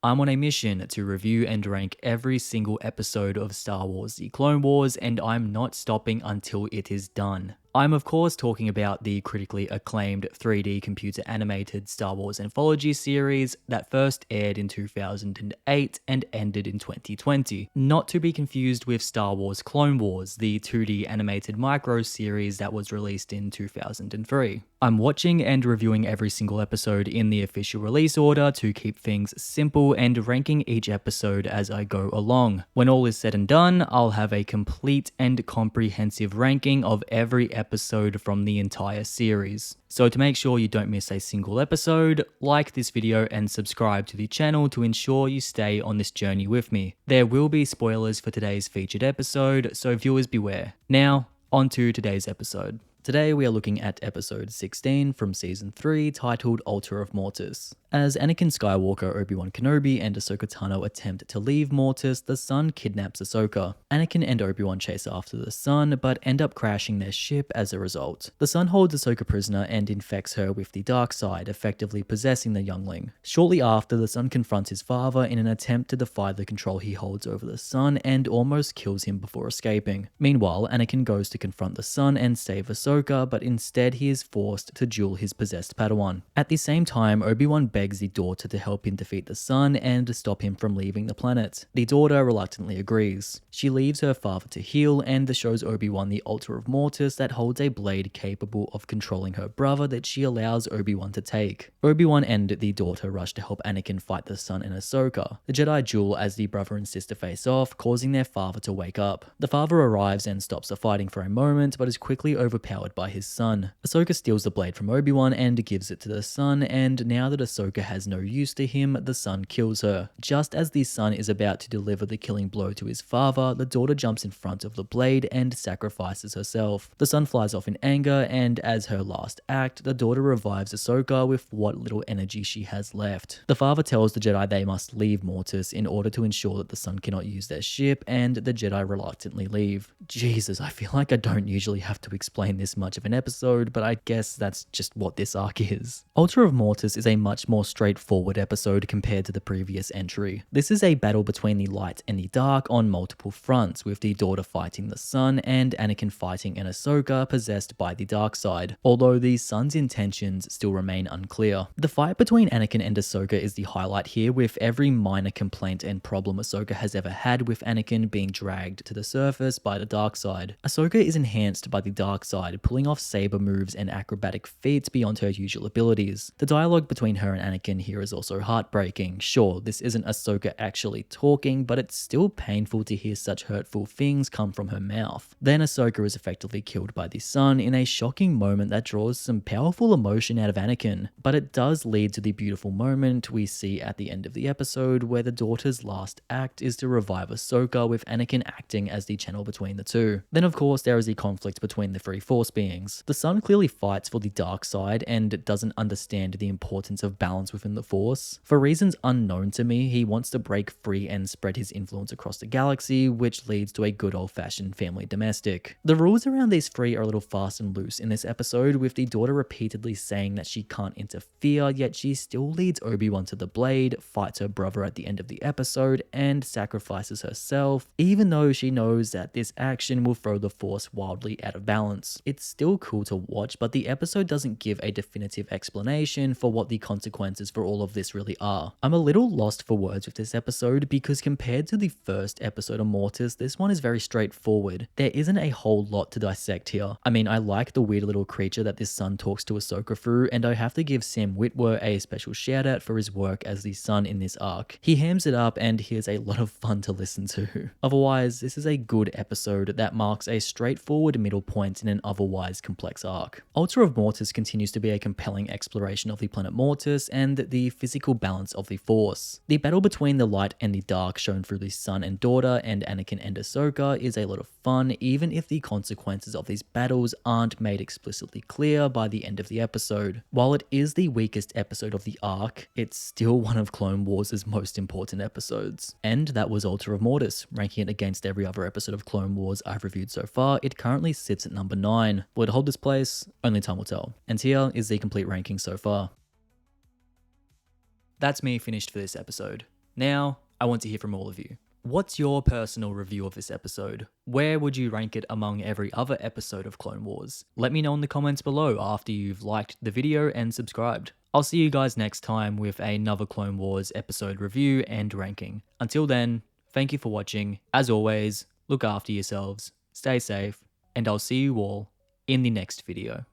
I'm on a mission to review and rank every single episode of Star Wars: The Clone Wars, and I'm not stopping until it is done. I'm of course talking about the critically acclaimed 3D computer animated Star Wars anthology series that first aired in 2008 and ended in 2020. Not to be confused with Star Wars Clone Wars, the 2D animated micro series that was released in 2003. I'm watching and reviewing every single episode in the official release order to keep things simple and ranking each episode as I go along. When all is said and done, I'll have a complete and comprehensive ranking of every episode from the entire series. So to make sure you don't miss a single episode, like this video and subscribe to the channel to ensure you stay on this journey with me. There will be spoilers for today's featured episode, so viewers beware. Now, on to today's episode. Today we are looking at episode 16 from season 3 titled Altar of Mortis. As Anakin Skywalker, Obi-Wan Kenobi, and Ahsoka Tano attempt to leave Mortis, the Sun kidnaps Ahsoka. Anakin and Obi-Wan chase after the Sun, but end up crashing their ship as a result. The Sun holds Ahsoka prisoner and infects her with the dark side, effectively possessing the youngling. Shortly after, the Sun confronts his father in an attempt to defy the control he holds over the Sun and almost kills him before escaping. Meanwhile, Anakin goes to confront the Sun and save Ahsoka, but instead he is forced to duel his possessed Padawan. At the same time, Obi-Wan begs the daughter to help him defeat the Sun and stop him from leaving the planet. The daughter reluctantly agrees. She leaves her father to heal and shows Obi-Wan the Altar of Mortis that holds a blade capable of controlling her brother that she allows Obi-Wan to take. Obi-Wan and the daughter rush to help Anakin fight the Sun and Ahsoka. The Jedi duel as the brother and sister face off, causing their father to wake up. The father arrives and stops the fighting for a moment, but is quickly overpowered by his son. Ahsoka steals the blade from Obi-Wan and gives it to the Sun, and now that Ahsoka has no use to him, the Sun kills her. Just as the Sun is about to deliver the killing blow to his father, the daughter jumps in front of the blade and sacrifices herself. The Sun flies off in anger, and as her last act, the daughter revives Ahsoka with what little energy she has left. The father tells the Jedi they must leave Mortis in order to ensure that the Sun cannot use their ship, and the Jedi reluctantly leave. Jesus, I feel like I don't usually have to explain this much of an episode, but I guess that's just what this arc is. Altar of Mortis is a much more straightforward episode compared to the previous entry. This is a battle between the light and the dark on multiple fronts, with the daughter fighting the Sun and Anakin fighting an Ahsoka possessed by the dark side, although the Sun's intentions still remain unclear. The fight between Anakin and Ahsoka is the highlight here, with every minor complaint and problem Ahsoka has ever had with Anakin being dragged to the surface by the dark side. Ahsoka is enhanced by the dark side, pulling off saber moves and acrobatic feats beyond her usual abilities. The dialogue between her and Anakin here is also heartbreaking. Sure, this isn't Ahsoka actually talking, but it's still painful to hear such hurtful things come from her mouth. Then Ahsoka is effectively killed by the Sun in a shocking moment that draws some powerful emotion out of Anakin, but it does lead to the beautiful moment we see at the end of the episode where the daughter's last act is to revive Ahsoka, with Anakin acting as the channel between the two. Then of course there is the conflict between the three Force beings. The Sun clearly fights for the dark side and doesn't understand the importance of balance within the Force. For reasons unknown to me, he wants to break free and spread his influence across the galaxy, which leads to a good old-fashioned family domestic. The rules around these three are a little fast and loose in this episode, with the daughter repeatedly saying that she can't interfere, yet she still leads Obi-Wan to the blade, fights her brother at the end of the episode, and sacrifices herself, even though she knows that this action will throw the Force wildly out of balance. It's still cool to watch, but the episode doesn't give a definitive explanation for what the consequences for all of this really are. I'm a little lost for words with this episode because compared to the first episode of Mortis, this one is very straightforward. There isn't a whole lot to dissect here. I mean, I like the weird little creature that this Sun talks to Ahsoka through, and I have to give Sam Witwer a special shout out for his work as the Sun in this arc. He hams it up and he is a lot of fun to listen to. Otherwise, this is a good episode that marks a straightforward middle point in an otherwise complex arc. Altar of Mortis continues to be a compelling exploration of the planet Mortis and the physical balance of the Force. The battle between the light and the dark shown through the Son and daughter and Anakin and Ahsoka is a lot of fun, even if the consequences of these battles aren't made explicitly clear by the end of the episode. While it is the weakest episode of the arc, it's still one of Clone Wars' most important episodes. And that was Altar of Mortis. Ranking it against every other episode of Clone Wars I've reviewed so far, it currently sits at number 9. Will it hold this place? Only time will tell. And here is the complete ranking so far. That's me finished for this episode. Now, I want to hear from all of you. What's your personal review of this episode? Where would you rank it among every other episode of Clone Wars? Let me know in the comments below after you've liked the video and subscribed. I'll see you guys next time with another Clone Wars episode review and ranking. Until then, thank you for watching. As always, look after yourselves, stay safe, and I'll see you all in the next video.